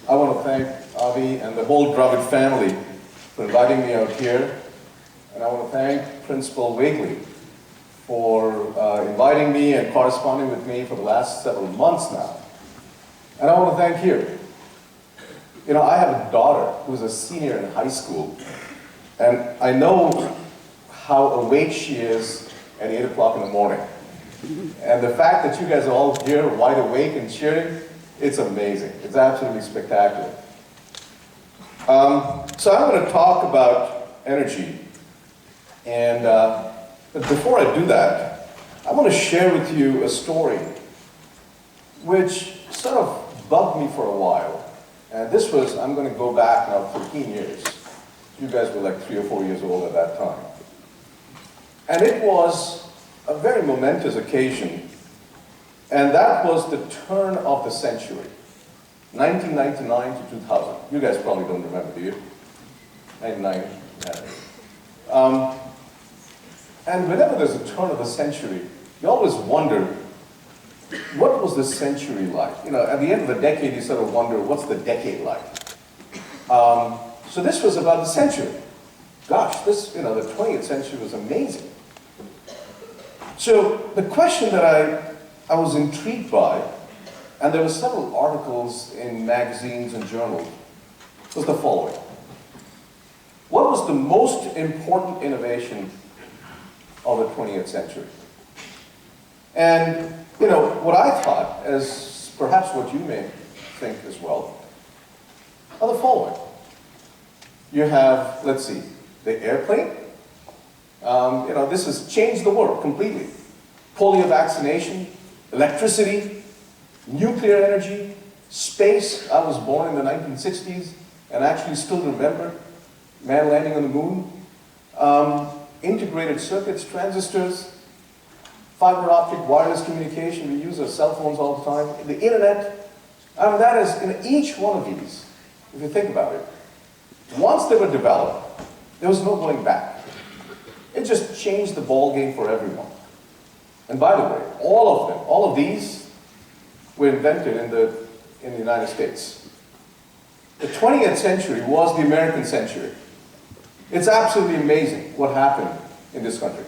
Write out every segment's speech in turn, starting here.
I want to thank Avi and the whole Dravid family for inviting me out here. And I want to thank Principal Wakely for inviting me and corresponding with me for the last several months now. And I want to thank you. You know, I have a daughter who's a senior in high school, and I know how awake she is at 8 o'clock in the morning. And the fact that you guys are all here wide awake and cheering, it's amazing. It's absolutely spectacular. So I'm going to talk about energy. And but before I do that, I want to share with you a story which sort of bugged me for a while. And this was, I'm going to go back now 13 years. You guys were like 3 or 4 years old at that time. And it was a very momentous occasion. And that was the turn of the century, 1999 to 2000. You guys probably don't remember, do you? 99. Yeah. And whenever there's a turn of the century, you always wonder, what was the century like? You know, at the end of the decade, you sort of wonder, what's the decade like? So this was about the century. Gosh, this, you know, the 20th century was amazing. So the question that I was intrigued by, and there were several articles in magazines and journals, was the following. What was the most important innovation of the 20th century? And, you know, what I thought, as perhaps what you may think as well, are the following. You have, let's see, the airplane. You know, this has changed the world completely. Polio vaccination, electricity, nuclear energy, space. I was born in the 1960s and actually still remember man landing on the moon. Integrated circuits, transistors, fiber optic wireless communication. We use our cell phones all the time. The internet. I mean, that is, in each one of these, if you think about it, once they were developed, there was no going back. It just changed the ball game for everyone. And by the way, all of them, all of these were invented in the United States. The 20th century was the American century. It's absolutely amazing what happened in this country.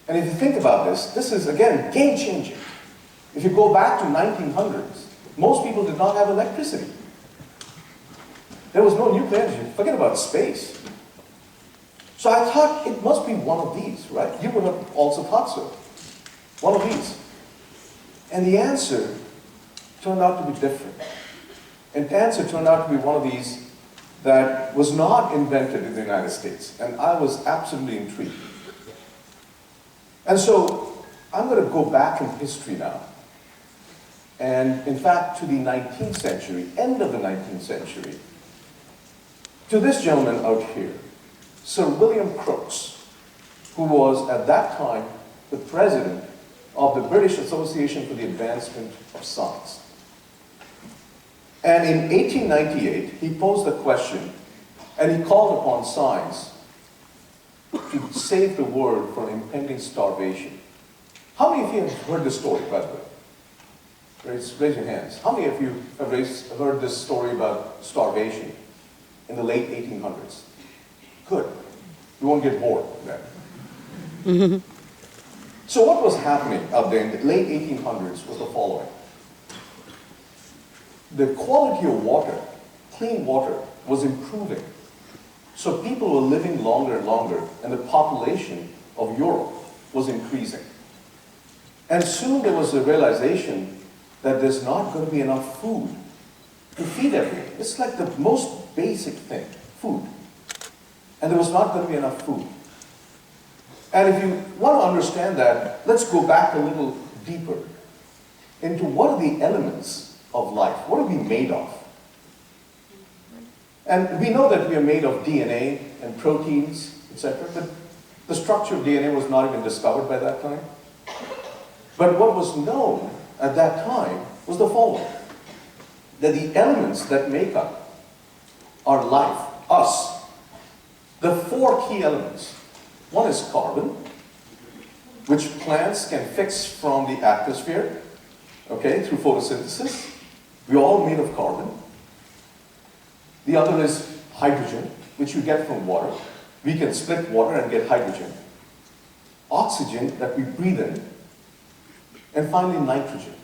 And if you think about this, this is, again, game-changing. If you go back to 1900s, most people did not have electricity. There was no nuclear energy. Forget about space. So I thought it must be one of these, right? You would have also thought so. One of these. And the answer turned out to be different. And the answer turned out to be one of these that was not invented in the United States. And I was absolutely intrigued. And so I'm going to go back in history now. And in fact, to the 19th century, end of the 19th century, to this gentleman out here, Sir William Crookes, who was at that time the president of the British Association for the Advancement of Science. And in 1898, he posed a question, and he called upon science to save the world from impending starvation. How many of you have heard this story, by the way? Raise your hands. How many of you have heard this story about starvation in the late 1800s? Good. You won't get bored then. So what was happening out there in the late 1800s was the following. The quality of water, clean water, was improving. So people were living longer and longer, and the population of Europe was increasing. And soon there was a realization that there's not going to be enough food to feed everyone. It's like the most basic thing, food. And there was not going to be enough food. And if you want to understand that, let's go back a little deeper into what are the elements of life? What are we made of? And we know that we are made of DNA and proteins, etc. But the structure of DNA was not even discovered by that time. But what was known at that time was the following. That the elements that make up our life, us, the 4 key elements. One is carbon, which plants can fix from the atmosphere, okay, through photosynthesis. We're all made of carbon. The other is hydrogen, which you get from water. We can split water and get hydrogen. Oxygen that we breathe in. And finally, nitrogen.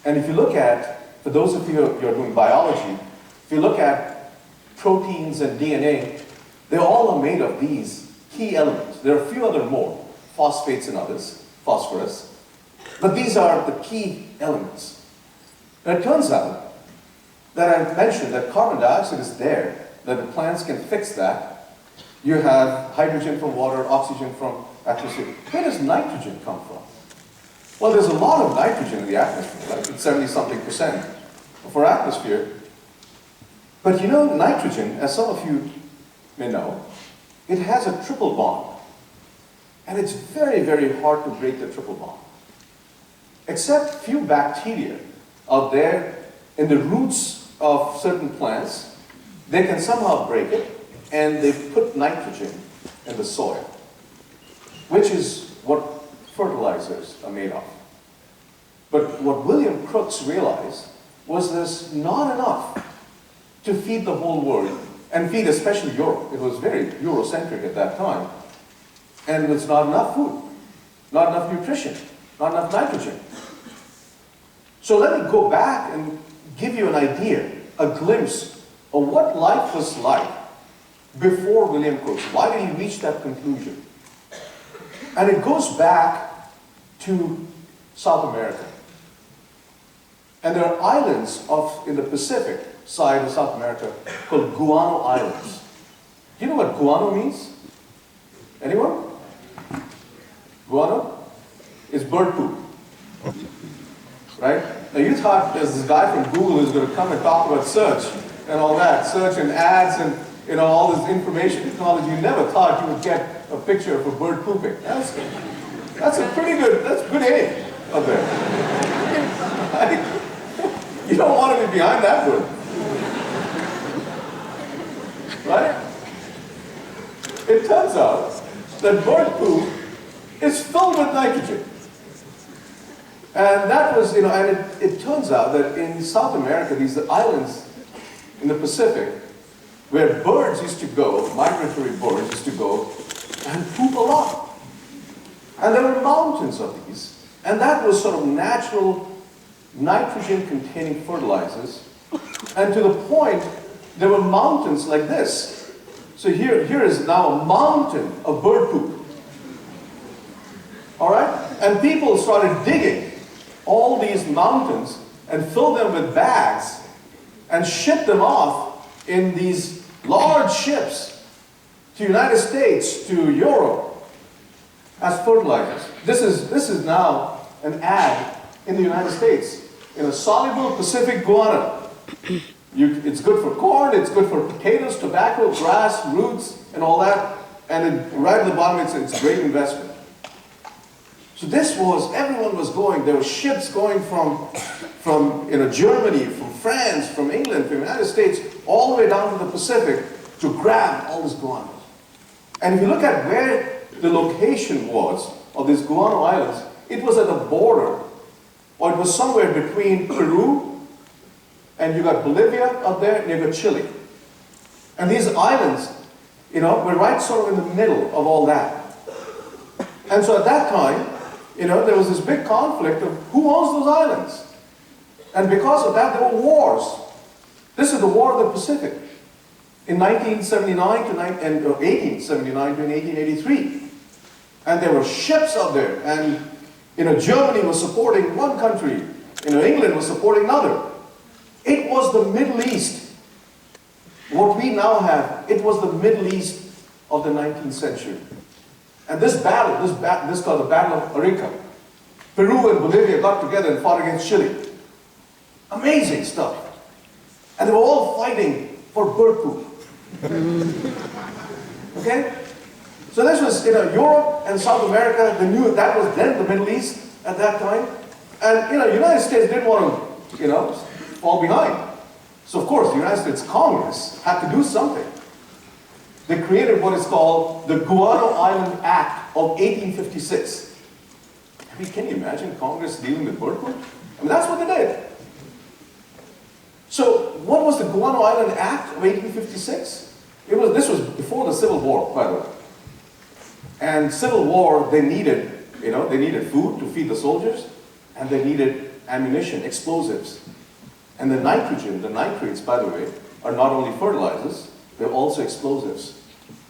And if you look at, for those of you who are doing biology, if you look at proteins and DNA, they all are made of these key elements. There are a few other more, phosphates and others, phosphorus. But these are the key elements. And it turns out that I mentioned that carbon dioxide is there, that the plants can fix that. You have hydrogen from water, oxygen from atmosphere. Where does nitrogen come from? Well, there's a lot of nitrogen in the atmosphere, right? It's 70-something% of our atmosphere. But you know, nitrogen, as some of you may know, it has a triple bond. And it's very, very hard to break the triple bond. Except few bacteria out there in the roots of certain plants, they can somehow break it, and they put nitrogen in the soil, which is what fertilizers are made of. But what William Crookes realized was there's not enough to feed the whole world, and feed especially Europe. It was very Eurocentric at that time. And there's not enough food, not enough nutrition, not enough nitrogen. So let me go back and give you an idea, a glimpse of what life was like before William Crookes. Why did he reach that conclusion? And it goes back to South America. And there are islands in the Pacific side of South America called Guano Islands. Do you know what guano means? Anyone? Guano is bird poop. Right? Now you thought there's this guy from Google who's going to come and talk about search and all that, search and ads and all this information technology. You never thought you would get a picture of a bird pooping. That's a pretty good, that's good aim up there. Right? You don't want to be behind that bird. Right? It turns out that bird poop is filled with nitrogen. And that was, and it turns out that in South America, these islands in the Pacific, where birds used to go, migratory birds used to go and poop a lot. And there were mountains of these. And that was sort of natural nitrogen-containing fertilizers. And to the point, there were mountains like this. So here is now a mountain of bird poop. All right? And people started digging all these mountains and filled them with bags and shipped them off in these large ships to the United States, to Europe, as fertilizers. This is now an ad in the United States. In a soluble Pacific guano. It's good for corn, it's good for potatoes, tobacco, grass, roots, and all that. And right at the bottom, it's a great investment. So everyone was going. There were ships going from Germany, from France, from England, from the United States, all the way down to the Pacific to grab all this guano. And if you look at where the location was of these guano islands, it was at the border, or it was somewhere between Peru, and you got Bolivia up there, and you got Chile. And these islands, were right sort of in the middle of all that. And so at that time, there was this big conflict of who owns those islands. And because of that, there were wars. This is the War of the Pacific. In 1879 to 1883. And there were ships up there, and Germany was supporting one country, England was supporting another. It was the Middle East. What we now have, it was the Middle East of the 19th century. And this battle, this called the Battle of Arica. Peru and Bolivia got together and fought against Chile. Amazing stuff. And they were all fighting for bird poop. Okay? So this was, Europe and South America, they knew that was then the Middle East at that time. And, the United States didn't want to, fall behind. So of course, the United States Congress had to do something. They created what is called the Guano Island Act of 1856. Can you imagine Congress dealing with bird poop? That's what they did. what was the Guano Island Act of 1856? This was before the Civil War, by the way. And Civil War, they needed food to feed the soldiers, and they needed ammunition, explosives. And the nitrogen, the nitrates, by the way, are not only fertilizers, they're also explosives.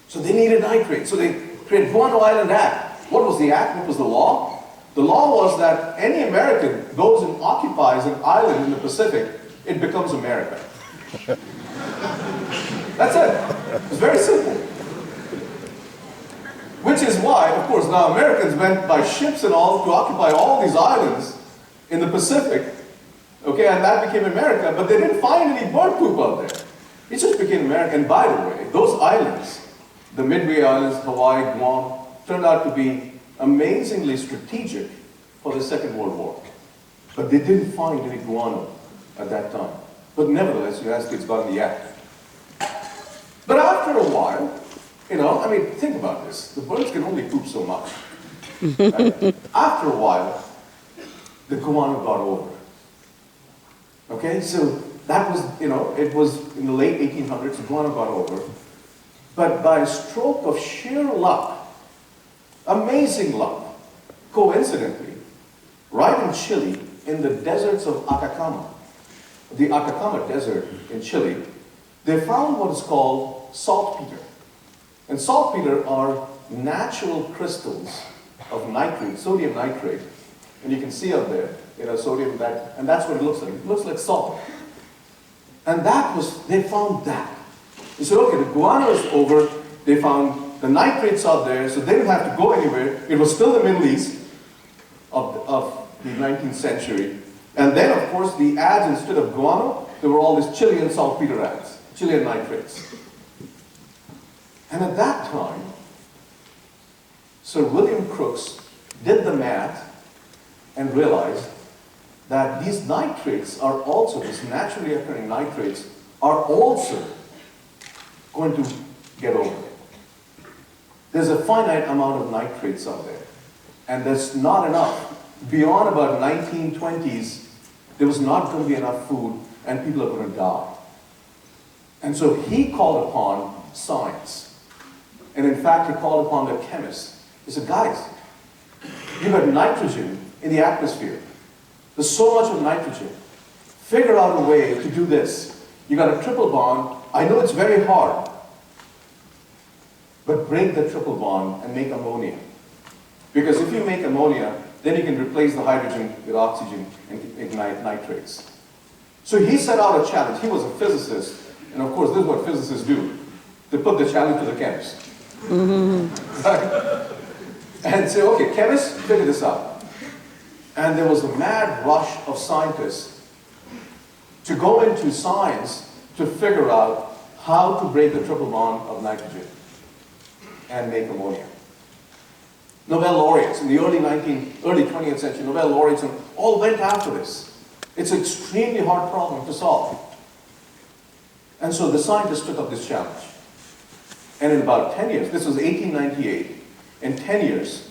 So they needed nitrates. So they created Guano Island Act. What was the act? What was the law? The law was that any American goes and occupies an island in the Pacific, it becomes America. That's it. It's very simple. Which is why, of course, now Americans went by ships and all to occupy all these islands in the Pacific, okay, and that became America, but they didn't find any bird poop out there. It just became America. And by the way, those islands, the Midway Islands, Hawaii, Guam, turned out to be amazingly strategic for the Second World War. But they didn't find any guano at that time. But nevertheless, the United States got in the act. But after a while, think about this. The birds can only poop so much. Right? After a while, the guano got over. Okay, so that was, it was in the late 1800s, the guano got over. But by a stroke of sheer luck, amazing luck, coincidentally, right in Chile, in the deserts of Atacama, the Atacama Desert in Chile, they found what is called saltpeter. And saltpeter are natural crystals of nitrate, sodium nitrate. And you can see up there, sodium, and that's what it looks like. It looks like salt. And they found that. They said, okay, the guano is over. They found the nitrates out there, so they didn't have to go anywhere. It was still the Middle East of the 19th century. And then, of course, the ads, instead of guano, there were all these Chilean saltpeter ads, Chilean nitrates. And at that time, Sir William Crookes did the math and realized that these nitrates are also, these naturally occurring nitrates, are also going to get over it. There's a finite amount of nitrates out there, and there's not enough. Beyond about 1920s, there was not going to be enough food, and people are going to die. And so he called upon science. And in fact, he called upon the chemists. He said, guys, you got nitrogen in the atmosphere. There's so much of nitrogen. Figure out a way to do this. You got a triple bond. I know it's very hard. But break the triple bond and make ammonia. Because if you make ammonia, then you can replace the hydrogen with oxygen and ignite nitrates. So he set out a challenge. He was a physicist. And of course, this is what physicists do. They put the challenge to the chemists. Right? And say, okay, chemists, figure this out. And there was a mad rush of scientists to go into science to figure out how to break the triple bond of nitrogen and make ammonia. Nobel laureates in the early 20th century, Nobel laureates all went after this. It's an extremely hard problem to solve. And so the scientists took up this challenge. And in about 10 years, this was 1898, in 10 years,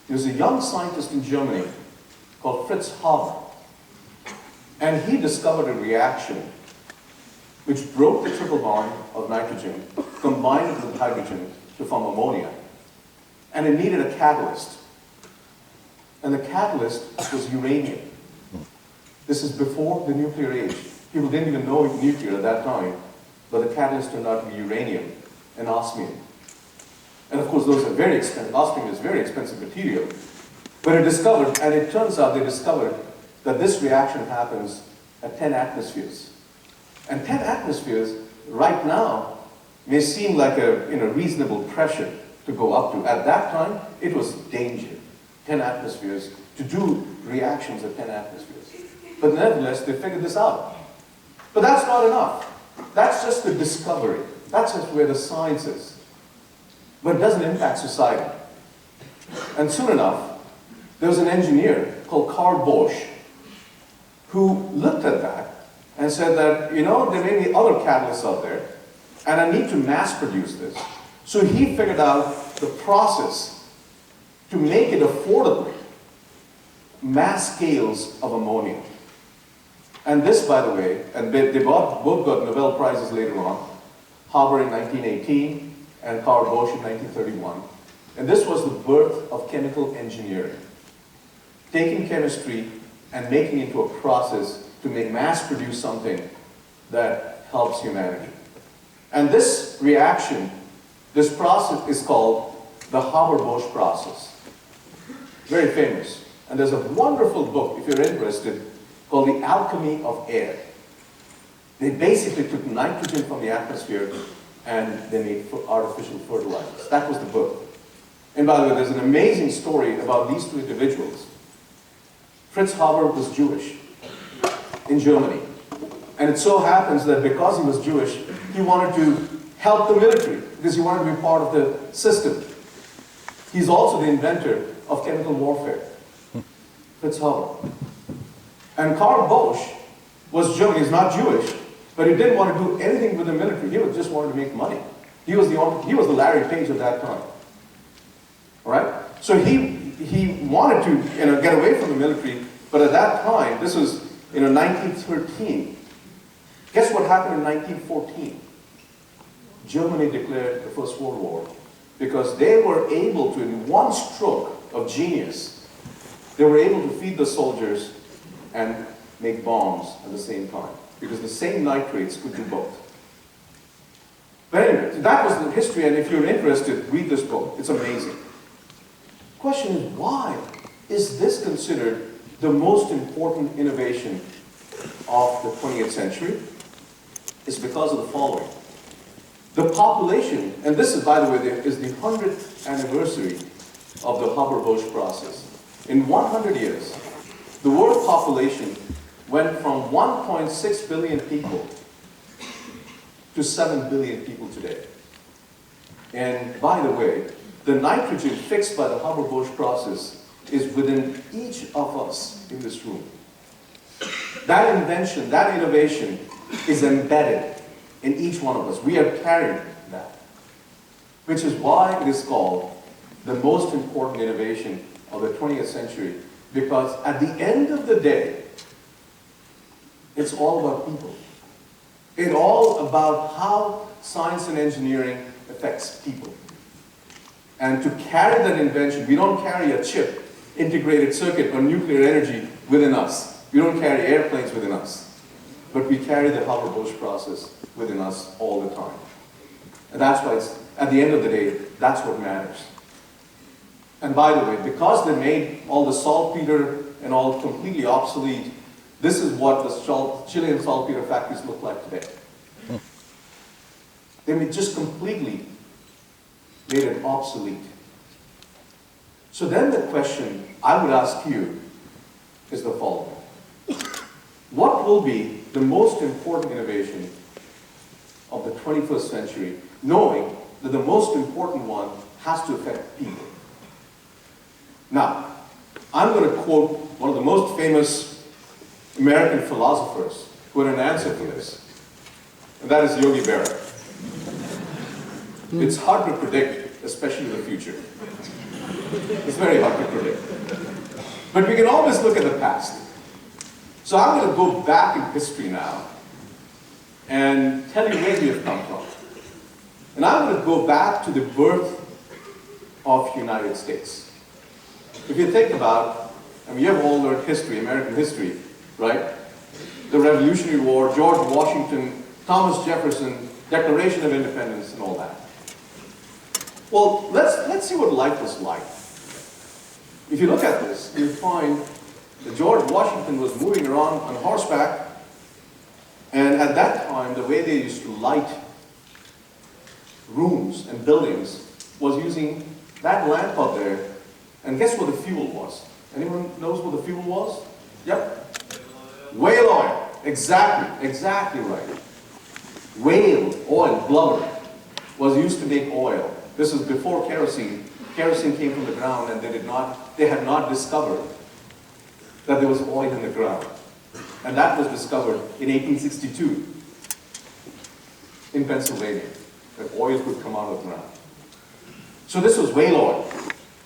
there was a young scientist in Germany called Fritz Haber. And he discovered a reaction which broke the triple bond of nitrogen, combined it with hydrogen to form ammonia. And it needed a catalyst. And the catalyst was uranium. This is before the nuclear age. People didn't even know nuclear at that time, but the catalyst turned out to be uranium and osmium. And of course, those are very expensive. Osmium is very expensive material. But it turns out they discovered that this reaction happens at 10 atmospheres. And 10 atmospheres, right now, may seem like a reasonable pressure to go up to. At that time, it was danger. 10 atmospheres, to do reactions at 10 atmospheres. But nevertheless, they figured this out. But that's not enough. That's just the discovery. That's just where the science is. But it doesn't impact society. And soon enough, there was an engineer called Carl Bosch who looked at that and said that, there may be other catalysts out there, and I need to mass produce this. So he figured out the process to make it affordably, mass scales of ammonia. And this, by the way, and they both got Nobel Prizes later on, Haber in 1918 and Karl Bosch in 1931. And this was the birth of chemical engineering. Taking chemistry and making it into a process to mass produce something that helps humanity. And this reaction, this process is called the Haber-Bosch process. Very famous. And there's a wonderful book, if you're interested, called The Alchemy of Air. They basically took nitrogen from the atmosphere and they made artificial fertilizers. That was the book. And by the way, there's an amazing story about these two individuals. Fritz Haber was Jewish in Germany. And it so happens that because he was Jewish, he wanted to help the military because he wanted to be part of the system. He's also the inventor of chemical warfare, Fritz Haber. And Karl Bosch was German. He's not Jewish, but he didn't want to do anything with the military. He just wanted to make money. He was the Larry Page of that time. All right? So he wanted to get away from the military, but at that time, this was 1913. Guess what happened in 1914? Germany declared the First World War because they were able to, in one stroke of genius, they were able to feed the soldiers and make bombs at the same time because the same nitrates could do both. But anyway, that was the history, and if you're interested, read this book. It's amazing. The question is, why is this considered the most important innovation of the 20th century? It's because of the following. The population, and this is, by the way, is the 100th anniversary of the Haber-Bosch process. In 100 years, the world population went from 1.6 billion people to 7 billion people today. And by the way, the nitrogen fixed by the Haber-Bosch process is within each of us in this room. That invention, that innovation is embedded in each one of us. We are carrying that, which is why it is called the most important innovation of the 20th century, because at the end of the day, it's all about people. It's all about how science and engineering affects people. And to carry that invention, we don't carry a chip, integrated circuit, or nuclear energy within us. We don't carry airplanes within us. But we carry the Haber-Bosch process within us all the time. And that's why it's, at the end of the day, that's what matters. And by the way, because they made all the saltpeter and all completely obsolete, this is what the Chilean saltpeter factories look like today. They just completely made it obsolete. So then the question I would ask you is the following. What will be the most important innovation of the 21st century, knowing that the most important one has to affect people? Now, I'm going to quote one of the most famous American philosophers who had an answer for this, and that is Yogi Berra. It's hard to predict, especially the future. It's very hard to predict. But we can always look at the past. So I'm going to go back in history now and tell you where we have come from. And I'm going to go back to the birth of the United States. If you think about, you have all learned history, American history, right? The Revolutionary War, George Washington, Thomas Jefferson, Declaration of Independence, and all that. Well, let's see what life was like. If you look at this, you find that George Washington was moving around on horseback, and at that time, the way they used to light rooms and buildings was using that lamp up there, and guess what the fuel was? Anyone knows what the fuel was? Yep. Whale oil. Exactly right. Whale oil, blubber, was used to make oil. This was before kerosene. Kerosene came from the ground, and they had not discovered that there was oil in the ground. And that was discovered in 1862 in Pennsylvania, that oil could come out of the ground. So this was whale oil.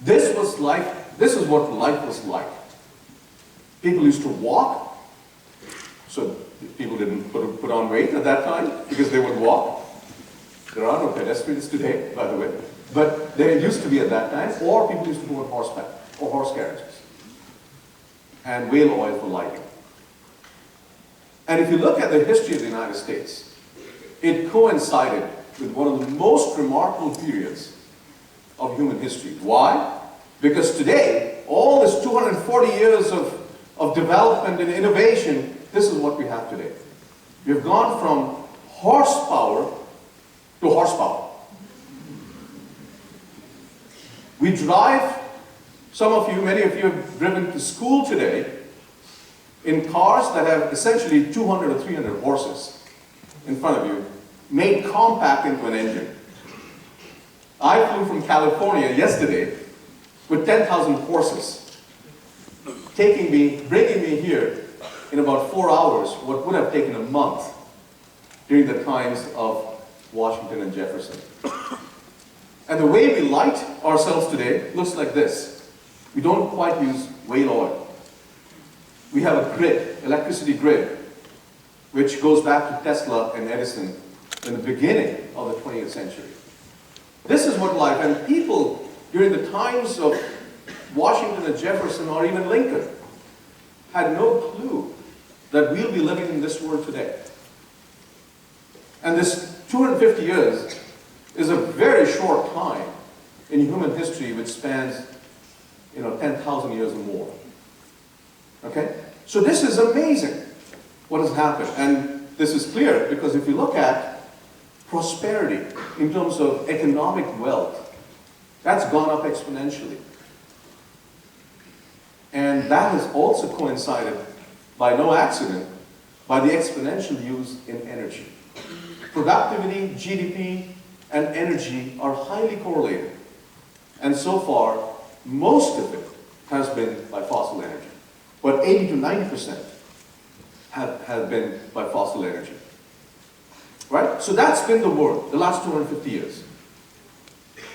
This is what life was like. People used to walk, So people didn't put on weight at that time because they would walk. There are no pedestrians today, by the way. But there used to be at that time, or people used to go on horseback or horse carriages. And whale oil for lighting. And if you look at the history of the United States, it coincided with one of the most remarkable periods of human history. Why? Because today, all this 240 years of development and innovation, this is what we have today. We have gone from horsepower to horsepower. We drive, some of you, many of you have driven to school today in cars that have essentially 200 or 300 horses in front of you, made compact into an engine. I flew from California yesterday with 10,000 horses, bringing me here in about 4 hours, what would have taken a month during the times of Washington and Jefferson. And the way we light ourselves today looks like this. We don't quite use whale oil. We have a grid, electricity grid, which goes back to Tesla and Edison in the beginning of the 20th century. This is what life, and people during the times of Washington and Jefferson or even Lincoln had no clue that we'll be living in this world today. And this 250 years is a very short time in human history which spans 10,000 years or more. Okay? So this is amazing what has happened. And this is clear because if you look at prosperity in terms of economic wealth, that's gone up exponentially. And that has also coincided, by no accident, by the exponential use in energy. Productivity, GDP, and energy are highly correlated. And so far, most of it has been by fossil energy. But 80 to 90% have been by fossil energy. Right? So that's been the world, the last 250 years.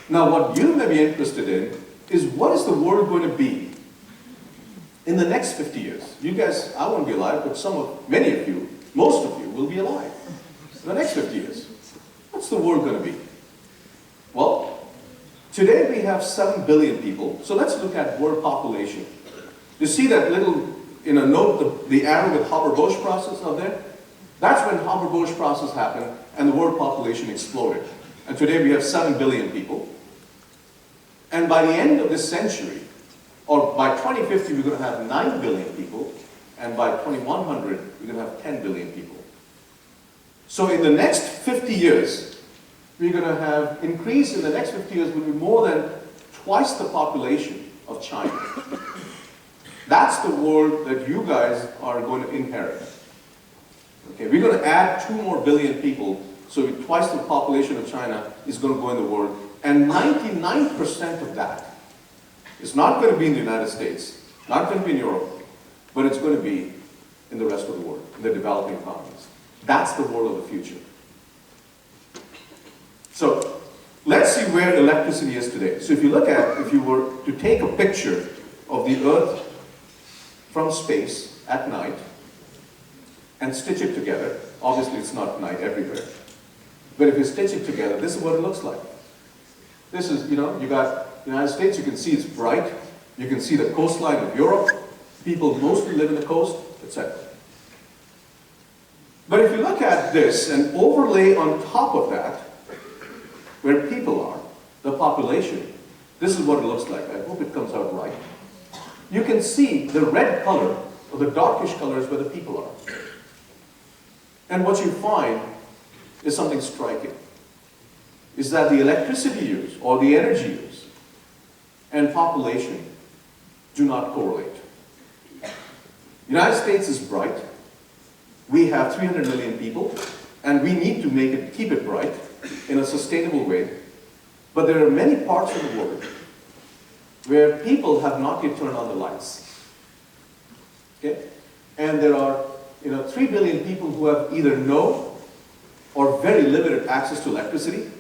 Now what you may be interested in is what is the world going to be in the next 50 years? You guys, I won't be alive, but many of you, most of you will be alive in the next 50 years. What's the world going to be? Well, today we have 7 billion people, so let's look at world population. You see that little, note the arrow with Haber-Bosch process out there? That's when Haber-Bosch process happened and the world population exploded. And today we have 7 billion people. And by the end of this century, or by 2050, we're going to have 9 billion people, and by 2100, we're going to have 10 billion people. So in the next 50 years, we're going to have increase in the next 50 years will be more than twice the population of China. That's the world that you guys are going to inherit. Okay, we're going to add 2 more billion people, so twice the population of China is going to go in the world, and 99% of that is not going to be in the United States, not going to be in Europe, but it's going to be in the rest of the world, in the developing economies. That's the world of the future. So let's see where electricity is today. So if you were to take a picture of the Earth from space at night and stitch it together, obviously it's not night everywhere, but if you stitch it together, this is what it looks like. This is, you got the United States, you can see it's bright, you can see the coastline of Europe, people mostly live in the coast, etc. But if you look at this and overlay on top of that, where people are, the population, this is what it looks like. I hope it comes out right. You can see the red color, or the darkish color is where the people are. And what you find is something striking, is that the electricity use, or the energy use, and population do not correlate. The United States is bright. We have 300 million people, and we need to keep it bright in a sustainable way. But there are many parts of the world where people have not yet turned on the lights. Okay? And there are 3 billion people who have either no or very limited access to electricity.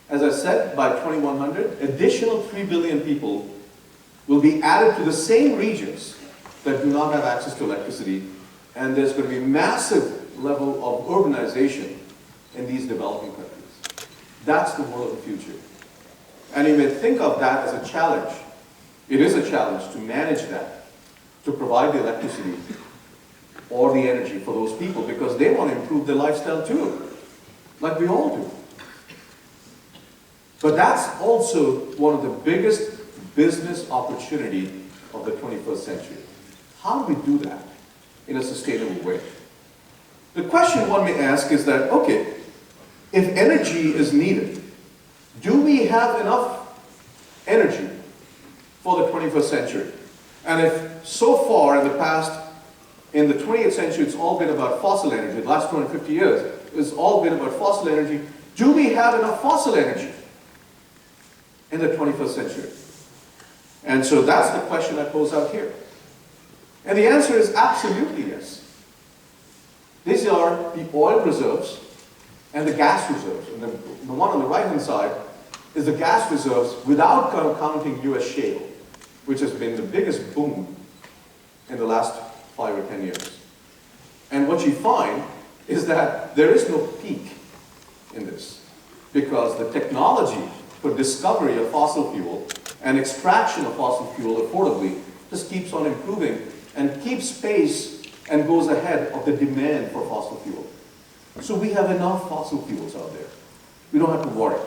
As I said, by 2100, additional 3 billion people will be added to the same regions that do not have access to electricity And there's going to be massive level of urbanization in these developing countries. That's the world of the future. And you may think of that as a challenge. It is a challenge to manage that, to provide the electricity or the energy for those people, because they want to improve their lifestyle too, like we all do. But that's also one of the biggest business opportunity of the 21st century. How do we do that in a sustainable way? The question one may ask is that, okay, if energy is needed, do we have enough energy for the 21st century? And if so far in the past, in the 20th century, it's all been about fossil energy, the last 250 years, it's all been about fossil energy, do we have enough fossil energy in the 21st century? And so that's the question I pose out here. And the answer is absolutely yes. These are the oil reserves and the gas reserves. And the one on the right-hand side is the gas reserves without counting US shale, which has been the biggest boom in the last 5 or 10 years. And what you find is that there is no peak in this, because the technology for discovery of fossil fuel and extraction of fossil fuel affordably just keeps on improving and keeps pace and goes ahead of the demand for fossil fuel. So we have enough fossil fuels out there. We don't have to worry.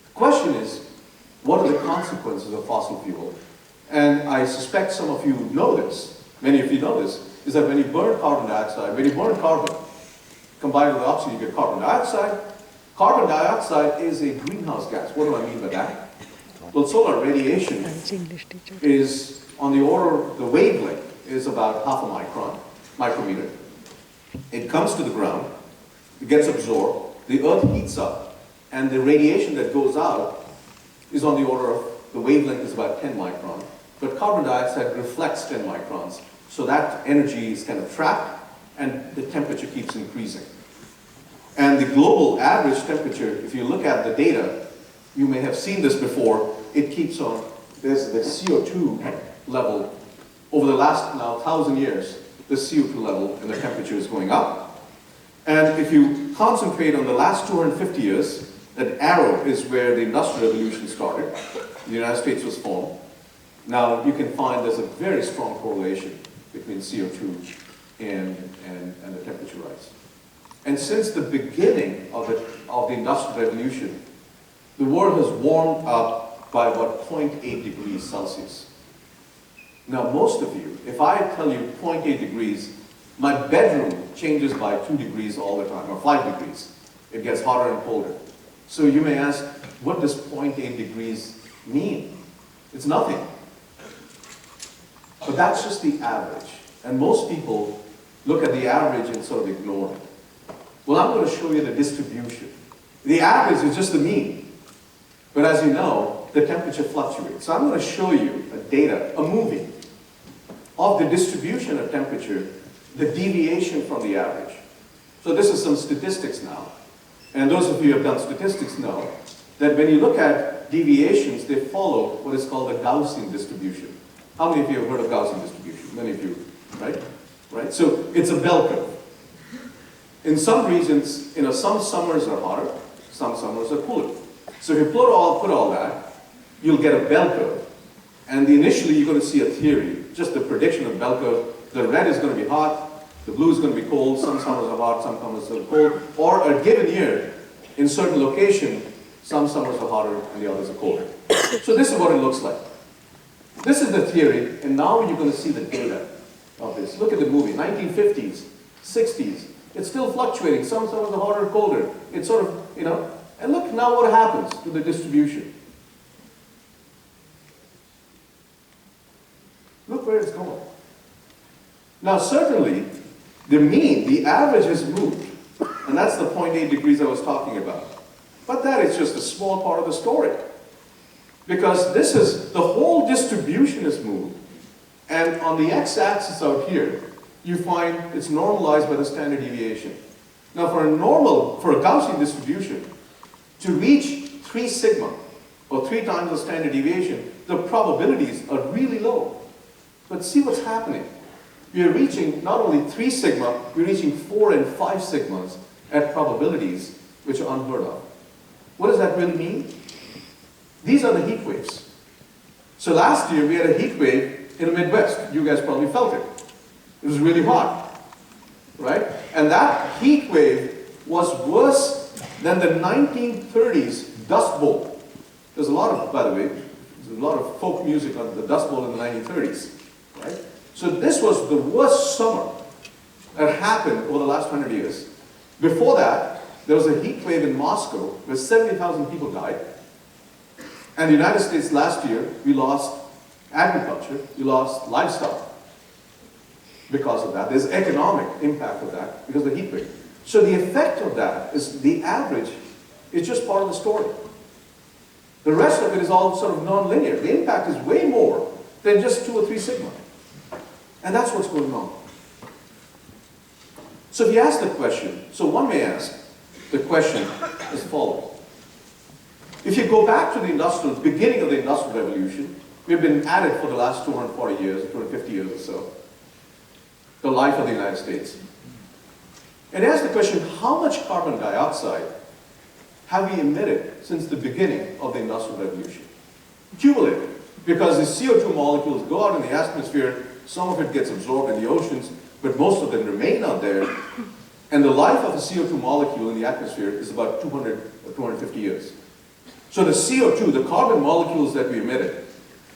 The question is, what are the consequences of fossil fuel? And I suspect some of you know this, many of you know this, is that when you burn carbon dioxide, when you burn carbon, combined with oxygen, you get carbon dioxide. Carbon dioxide is a greenhouse gas. What do I mean by that? Well, solar radiation is on the order, the wavelength is about half a micrometer. It comes to the ground, it gets absorbed, the earth heats up, and the radiation that goes out is on the order of, the wavelength is about 10 microns, but carbon dioxide reflects 10 microns. So that energy is kind of trapped, and the temperature keeps increasing. And the global average temperature, if you look at the data, you may have seen this before, it keeps on, there's the CO2 level, over the last now 1,000 years, the CO2 level and the temperature is going up. And if you concentrate on the last 250 years, that arrow is where the Industrial Revolution started. The United States was formed. Now you can find there's a very strong correlation between CO2 and the temperature rise. And since the beginning of the Industrial Revolution, the world has warmed up by about 0.8 degrees Celsius. Now most of you, if I tell you 0.8 degrees, my bedroom changes by 2 degrees all the time, or 5 degrees. It gets hotter and colder. So you may ask, what does 0.8 degrees mean? It's nothing. But that's just the average. And most people look at the average and sort of ignore it. Well, I'm going to show you the distribution. The average is just the mean. But as you know, the temperature fluctuates. So I'm going to show you a movie of the distribution of temperature, the deviation from the average. So this is some statistics now. And those of you who have done statistics know that when you look at deviations, they follow what is called the Gaussian distribution. How many of you have heard of Gaussian distribution? Many of you, right? So it's a bell curve. In some regions, some summers are hotter, some summers are cooler. So if you put all that, you'll get a bell curve. And initially you're going to see a theory, just a prediction of bell curve. The red is going to be hot, the blue is going to be cold, some summers are hot, some summers are cold. Or a given year, in certain location, some summers are hotter and the others are colder. So this is what it looks like. This is the theory, and now you're going to see the data of this. Look at the movie, 1950s, 60s. It's still fluctuating. Some summers are hotter or colder. It's sort of, and look now what happens to the distribution. Look where it's going. Now certainly, the mean, the average has moved. And that's the 0.8 degrees I was talking about. But that is just a small part of the story. Because the whole distribution is moved. And on the x-axis out here, you find it's normalized by the standard deviation. Now for a Gaussian distribution, to reach 3 sigma, or 3 times the standard deviation, the probabilities are really low. But see what's happening. we are reaching not only 3 sigma, we're reaching 4 and 5 sigmas at probabilities which are unheard of. What does that really mean? These are the heat waves. So last year we had a heat wave in the Midwest. You guys probably felt it. It was really hot, right? And that heat wave was worse than the 1930s Dust Bowl. There's a lot of, by the way, there's a lot of folk music on the Dust Bowl in the 1930s, right? So this was the worst summer that happened over the last 100 years. Before that, there was a heat wave in Moscow where 70,000 people died. And the United States last year, we lost agriculture, we lost livestock because of that. There's economic impact of that because of the heat wave. So the effect of that is the average is just part of the story. The rest of it is all sort of non-linear. The impact is way more than just 2 or 3 sigma. And that's what's going on. So if you ask the question, so one may ask the question as follows. If you go back to the beginning of the Industrial Revolution, we've been at it for the last 240 years, 250 years or so, the life of the United States. And ask the question, how much carbon dioxide have we emitted since the beginning of the Industrial Revolution? Cumulative, because the CO2 molecules go out in the atmosphere, some of it gets absorbed in the oceans, but most of them remain out there, and the life of a CO2 molecule in the atmosphere is about 200 or 250 years. So the CO2, the carbon molecules that we emitted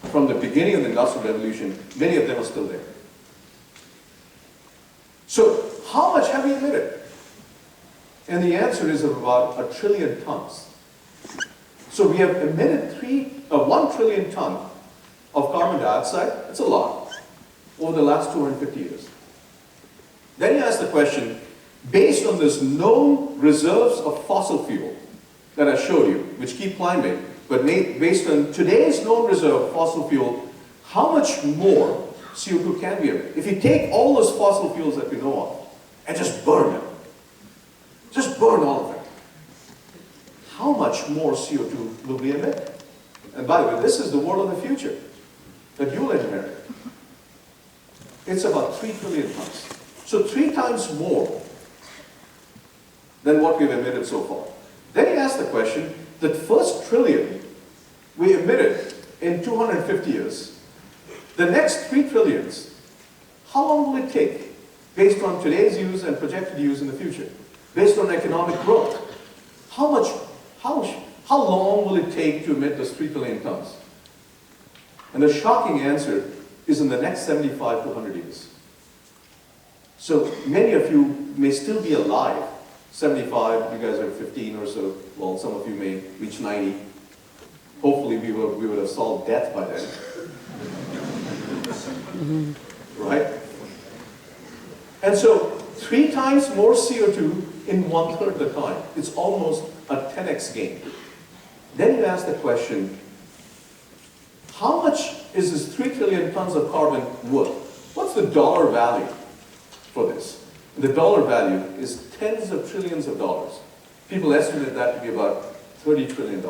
from the beginning of the Industrial Revolution, many of them are still there. So how much have we emitted? And the answer is about 1 trillion tons. So we have emitted 1 trillion ton of carbon dioxide. That's a lot over the last 250 years. Then you ask the question, based on this known reserves of fossil fuel that I showed you, which keep climbing, but based on today's known reserve of fossil fuel, how much more CO2 can we emit? If you take all those fossil fuels that we know of and just burn them, just burn all of them, how much more CO2 will we emit? And by the way, this is the world of the future that you'll inherit. It's about 3 trillion tons. So 3 times more than what we've emitted so far. Then you ask the question, the first trillion we emitted in 250 years, the next 3 trillions, how long will it take based on today's use and projected use in the future, based on economic growth? How long will it take to emit those 3 trillion tons? And the shocking answer is in the next 75 to 100 years. So many of you may still be alive. 75, you guys are 15 or so. Well, some of you may reach 90. Hopefully we would have solved death by then. Right? And so 3 times more CO2 in 1/3 the time. It's almost a 10x gain. Then you ask the question, how much is this 3 trillion tons of carbon worth? What's the dollar value for this? The dollar value is tens of trillions of dollars. People estimate that to be about $30 trillion.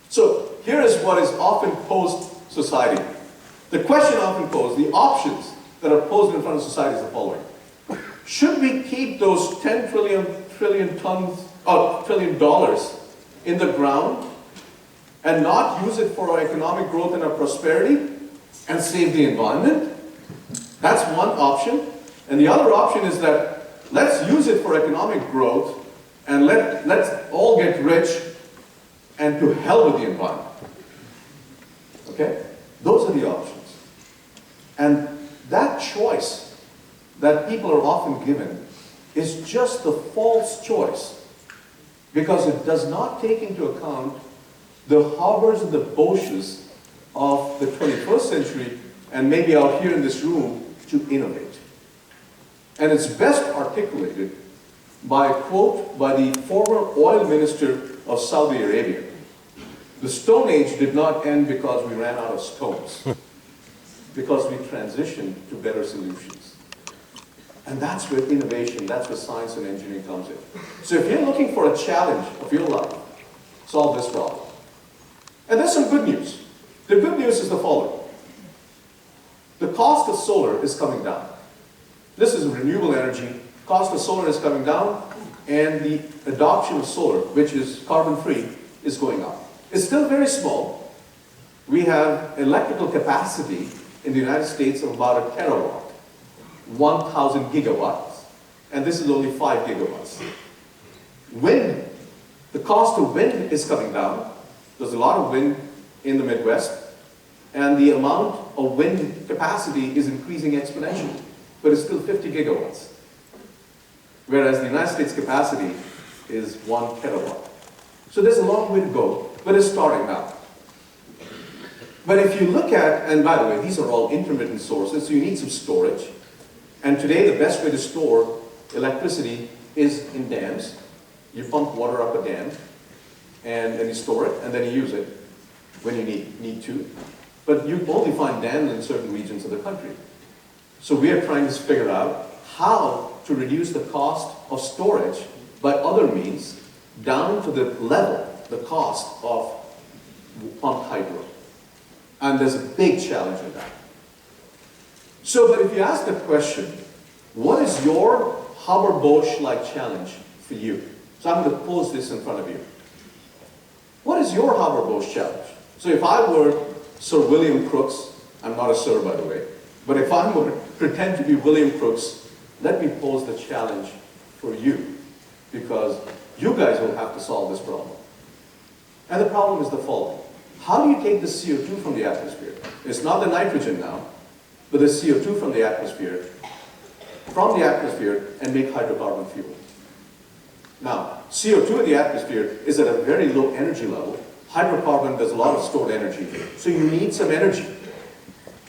So here is what is often posed society. The question often posed, the options that are posed in front of society is the following. Should we keep those 10 trillion tons, $1 trillion in the ground and not use it for our economic growth and our prosperity and save the environment? That's one option. And the other option is that let's use it for economic growth and let's all get rich and to hell with the environment. Okay? Those are the options. And that choice that people are often given is just the false choice because it does not take into account the Harvards and the Bosches of the 21st century and maybe out here in this room to innovate. And it's best articulated by a quote by the former oil minister of Saudi Arabia. The Stone Age did not end because we ran out of stones, because we transitioned to better solutions. And that's where innovation, that's where science and engineering comes in. So if you're looking for a challenge of your life, solve this problem. And there's some good news. The good news is the following. The cost of solar is coming down. This is renewable energy. Cost of solar is coming down, and the adoption of solar, which is carbon-free, is going up. It's still very small. We have electrical capacity in the United States of about a terawatt, 1,000 gigawatts, and this is only 5 gigawatts. Wind, the cost of wind is coming down. There's a lot of wind in the Midwest, and the amount of wind capacity is increasing exponentially, but it's still 50 gigawatts. Whereas the United States capacity is 1 terawatt. So there's a long way to go, but it's starting now. But if you look at, and by the way, these are all intermittent sources, so you need some storage. And today the best way to store electricity is in dams. You pump water up a dam, and then you store it, and then you use it when you need to. But you only find dams in certain regions of the country. So we are trying to figure out how to reduce the cost of storage by other means down to the level, the cost of pumped hydro. And there's a big challenge in that. So, but if you ask the question, what is your Haber-Bosch-like challenge for you? So I'm going to pose this in front of you. What is your Haber-Bosch challenge? So if I were Sir William Crookes, I'm not a sir by the way, but if I were to pretend to be William Crookes, let me pose the challenge for you, because you guys will have to solve this problem. And the problem is the following. How do you take the CO2 from the atmosphere? It's not the nitrogen now, but the CO2 from the atmosphere and make hydrocarbon fuel. Now, CO2 in the atmosphere is at a very low energy level. Hydrocarbon does a lot of stored energy, so you need some energy.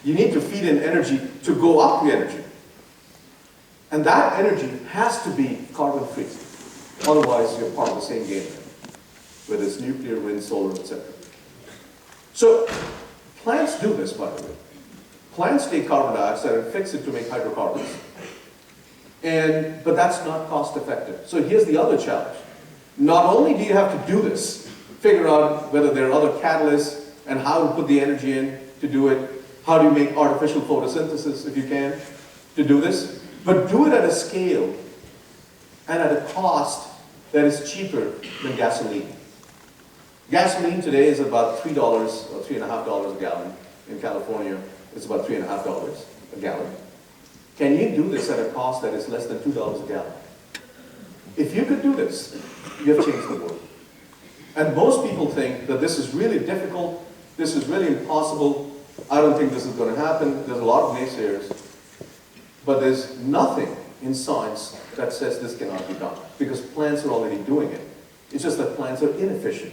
You need to feed in energy to go up the energy. And that energy has to be carbon-free. Otherwise, you're part of the same game, whether it's nuclear, wind, solar, etc. So, plants do this, by the way. Plants take carbon dioxide and fix it to make hydrocarbons. But that's not cost effective. So here's the other challenge. Not only do you have to do this, figure out whether there are other catalysts and how to put the energy in to do it, how do you make artificial photosynthesis, if you can, to do this, but do it at a scale and at a cost that is cheaper than gasoline. Gasoline today is about $3 or $3.50 a gallon. In California, it's about $3.50 a gallon. Can you do this at a cost that is less than $2 a gallon? If you could do this, you have changed the world. And most people think that this is really difficult, this is really impossible, I don't think this is going to happen, there's a lot of naysayers. But there's nothing in science that says this cannot be done, because plants are already doing it. It's just that plants are inefficient.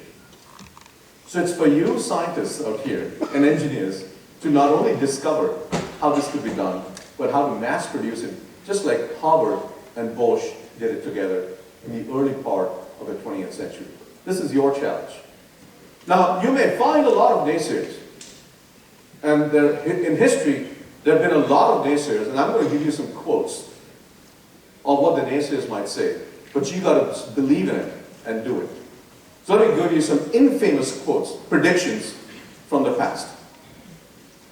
So it's for you scientists out here and engineers to not only discover how this could be done, but how to mass produce it, just like Haber and Bosch did it together in the early part of the 20th century. This is your challenge. Now, you may find a lot of naysayers. And in history, there have been a lot of naysayers, and I'm going to give you some quotes of what the naysayers might say. But you got to believe in it and do it. So let me give you some infamous quotes, predictions from the past.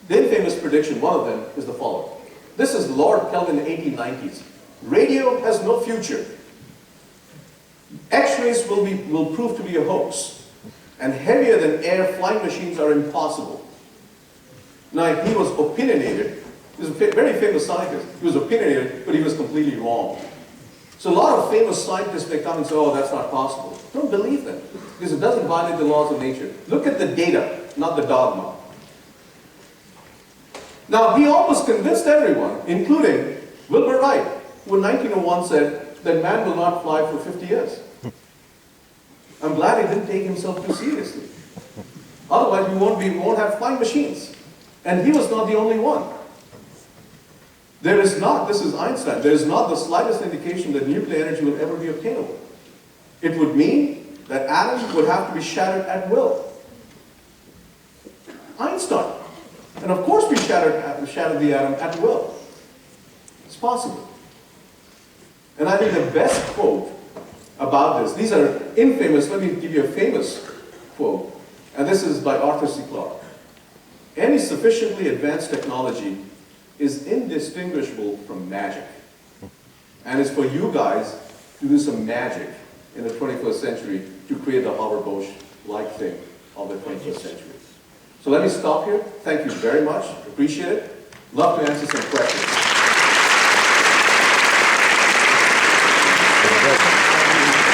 The infamous prediction, one of them, is the following. This is Lord Kelvin in the 1890s. Radio has no future. X-rays will prove to be a hoax. And heavier than air flying machines are impossible. Now, he was opinionated. He was a very famous scientist. He was opinionated, but he was completely wrong. So a lot of famous scientists may come and say, oh, that's not possible. Don't believe them, because it doesn't violate the laws of nature. Look at the data, not the dogma. Now, he almost convinced everyone, including Wilbur Wright, who in 1901 said that man will not fly for 50 years. I'm glad he didn't take himself too seriously. Otherwise, we won't have flying machines. And he was not the only one. There is not, this is Einstein, there is not the slightest indication that nuclear energy will ever be obtainable. It would mean that atoms would have to be shattered at will. Einstein. And of course we shattered the atom at will. It's possible. And I think the best quote about this, these are infamous, let me give you a famous quote, and this is by Arthur C. Clarke. Any sufficiently advanced technology is indistinguishable from magic. And it's for you guys to do some magic in the 21st century to create the hoverboat-like thing of the 21st century. So let me stop here. Thank you very much. Appreciate it. Love to answer some questions.